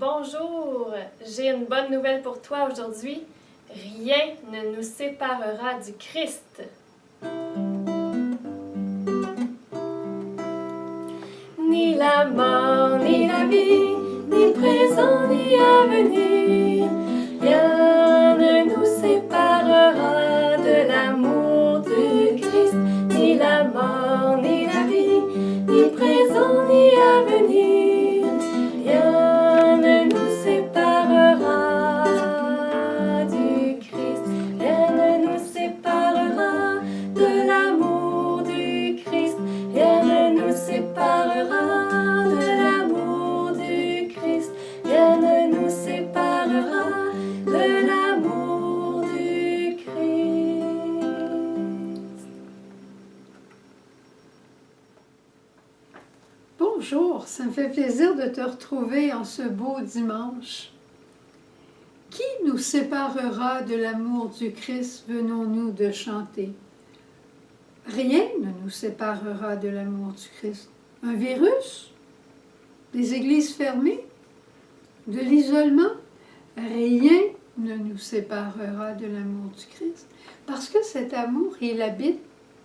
Bonjour, j'ai une bonne nouvelle pour toi aujourd'hui. Rien ne nous séparera du Christ. Ni la mort, ni la vie, ni présent, ni avenir, rien ne nous séparera de l'amour du Christ. Ni la mort, ni la vie, ni présent, ni avenir, rien ne nous séparera du Christ. Rien ne nous séparera de l'amour du Christ. Rien ne nous séparera de l'amour du Christ. Rien ne nous séparera de l'amour du Christ. Bonjour, ça me fait plaisir de te retrouver en ce beau dimanche. Qui nous séparera de l'amour du Christ, venons-nous de chanter? Rien ne nous séparera de l'amour du Christ. Un virus? Des églises fermées? De l'isolement? Rien ne nous séparera de l'amour du Christ. Parce que cet amour, il habite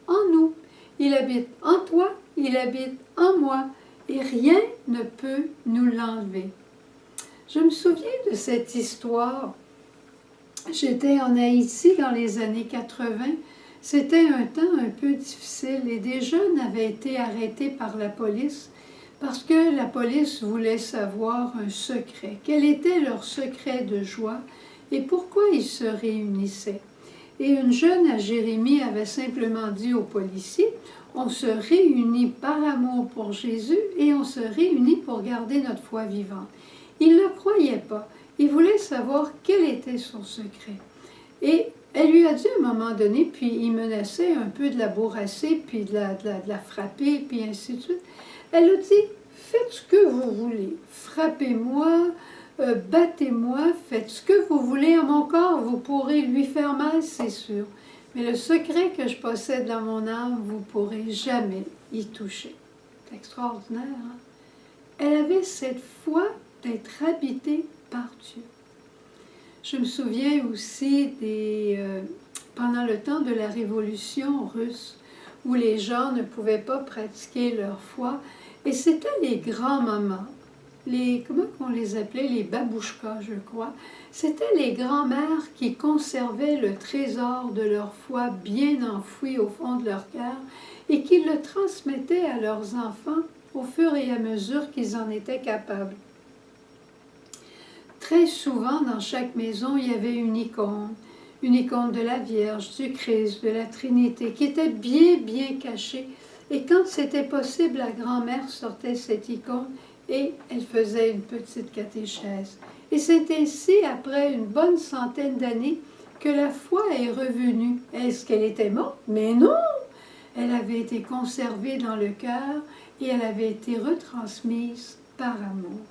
en nous. Il habite en toi, il habite en moi. Et rien ne peut nous l'enlever. Je me souviens de cette histoire. J'étais en Haïti dans les années 80. C'était un temps un peu difficile et des jeunes avaient été arrêtés par la police parce que la police voulait savoir un secret. Quel était leur secret de joie et pourquoi ils se réunissaient? Et une jeune à Jérémie avait simplement dit aux policiers: on se réunit par amour pour Jésus et on se réunit pour garder notre foi vivante. Il ne le croyait pas. Il voulait savoir quel était son secret. Et elle lui a dit à un moment donné, puis il menaçait un peu de la bourrasser, puis de la frapper, puis ainsi de suite. Elle a dit: faites ce que vous voulez, frappez-moi, battez-moi, faites ce que vous voulez à mon corps, vous pourrez lui faire mal, c'est sûr. Mais le secret que je possède dans mon âme, vous ne pourrez jamais y toucher. C'est extraordinaire, hein? Elle avait cette foi d'être habitée par Dieu. Je me souviens aussi pendant le temps de la Révolution russe, où les gens ne pouvaient pas pratiquer leur foi, et c'était les grands-mamans, comment on les appelait, les babouchkas, je crois. C'était les grands-mères qui conservaient le trésor de leur foi bien enfoui au fond de leur cœur et qui le transmettaient à leurs enfants au fur et à mesure qu'ils en étaient capables. Très souvent, dans chaque maison, il y avait une icône de la Vierge, du Christ, de la Trinité, qui était bien, bien cachée. Et quand c'était possible, la grand-mère sortait cette icône et elle faisait une petite catéchèse. Et c'est ainsi, après une bonne centaine d'années, que la foi est revenue. Est-ce qu'elle était morte? Mais non! Elle avait été conservée dans le cœur et elle avait été retransmise par amour.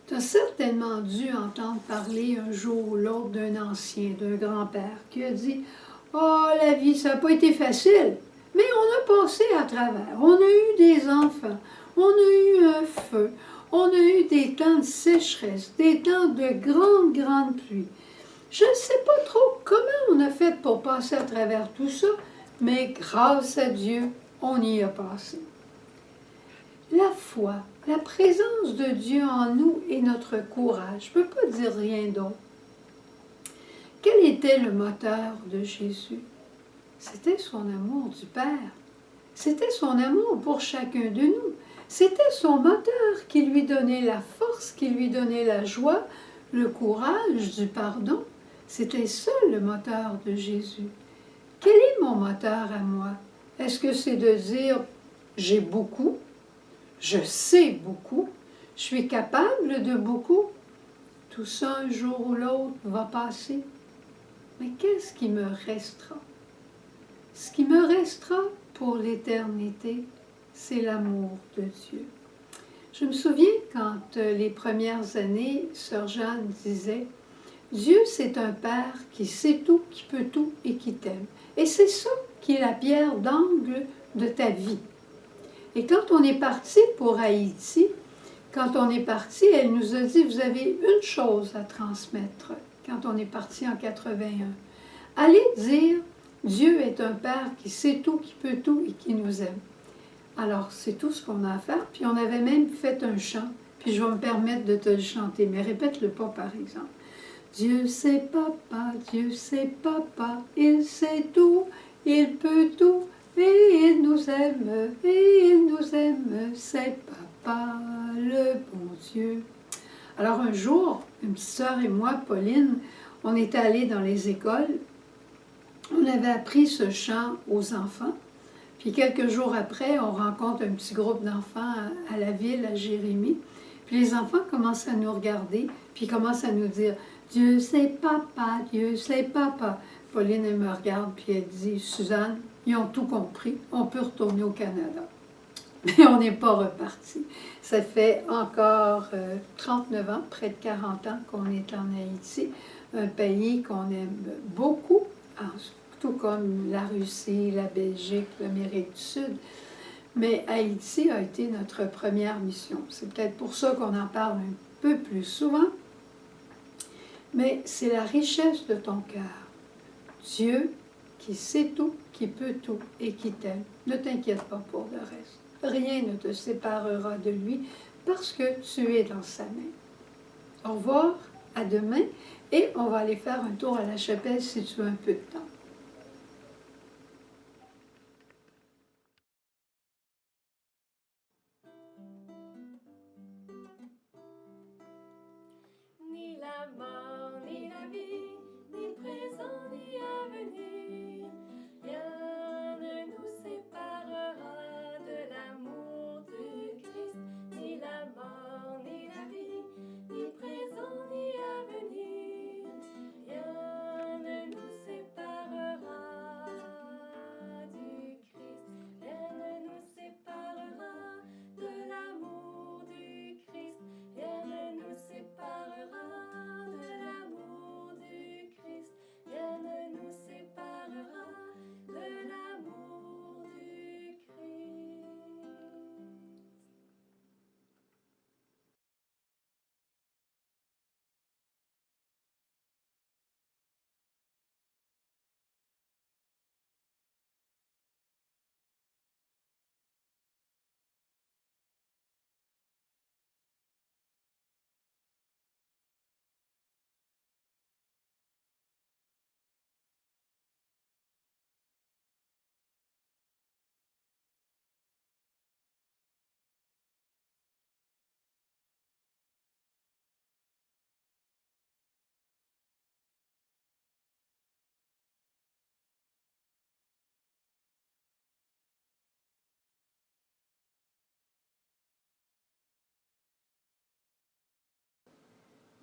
Tu as certainement dû entendre parler un jour ou l'autre d'un ancien, d'un grand-père, qui a dit: « Oh, la vie, ça n'a pas été facile, mais on a passé à travers. On a eu des enfants, on a eu un feu, on a eu des temps de sécheresse, des temps de grandes pluies. Je ne sais pas trop comment on a fait pour passer à travers tout ça, mais grâce à Dieu, on y a passé. » La foi, la présence de Dieu en nous est notre courage. Je ne peux pas dire rien d'autre. Quel était le moteur de Jésus? C'était son amour du Père. C'était son amour pour chacun de nous. C'était son moteur qui lui donnait la force, qui lui donnait la joie, le courage du pardon. C'était ça le moteur de Jésus. Quel est mon moteur à moi? Est-ce que c'est de dire « j'ai beaucoup », je sais beaucoup, je suis capable de beaucoup? Tout ça, un jour ou l'autre, va passer. Mais qu'est-ce qui me restera? Ce qui me restera pour l'éternité, c'est l'amour de Dieu. Je me souviens quand les premières années, Sœur Jeanne disait: « Dieu, c'est un Père qui sait tout, qui peut tout et qui t'aime. » Et c'est ça qui est la pierre d'angle de ta vie. Et quand on est parti pour Haïti, quand on est parti, elle nous a dit, vous avez une chose à transmettre quand on est parti en 81. Allez dire, Dieu est un Père qui sait tout, qui peut tout et qui nous aime. Alors, c'est tout ce qu'on a à faire. Puis on avait même fait un chant, puis je vais me permettre de te le chanter, mais répète-le pas par exemple. Dieu c'est papa, il sait tout, il peut tout, et il nous aime, c'est papa, le bon Dieu. Alors un jour, une petite sœur et moi, Pauline, on était allés dans les écoles, on avait appris ce chant aux enfants, puis quelques jours après, on rencontre un petit groupe d'enfants à la ville, à Jérémie, puis les enfants commencent à nous regarder, puis ils commencent à nous dire « Dieu c'est papa, Dieu c'est papa ». Pauline, elle me regarde, puis elle dit « Suzanne, ils ont tout compris, on peut retourner au Canada ». Mais on n'est pas reparti. Ça fait encore 39 ans, près de 40 ans qu'on est en Haïti, un pays qu'on aime beaucoup, tout comme la Russie, la Belgique, l'Amérique du Sud. Mais Haïti a été notre première mission. C'est peut-être pour ça qu'on en parle un peu plus souvent. Mais c'est la richesse de ton cœur. Dieu qui sait tout, qui peut tout et qui t'aime. Ne t'inquiète pas pour le reste. Rien ne te séparera de lui parce que tu es dans sa main. Au revoir, à demain, et on va aller faire un tour à la chapelle si tu as un peu de temps. Ni la mort, ni la vie, ni présent, ni avenir, rien ne nous séparera de l'amour du Christ. Ni la mort, ni la vie, ni présent, ni avenir, rien ne nous séparera du Christ. Rien ne nous séparera de l'amour du Christ. Rien ne nous séparera de l'amour du Christ. Rien ne nous séparera de l'amour du Christ.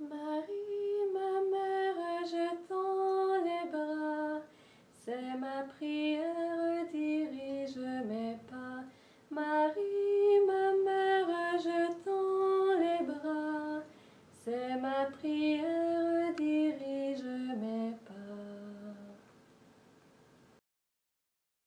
Marie, ma mère, je tends les bras, c'est ma prière.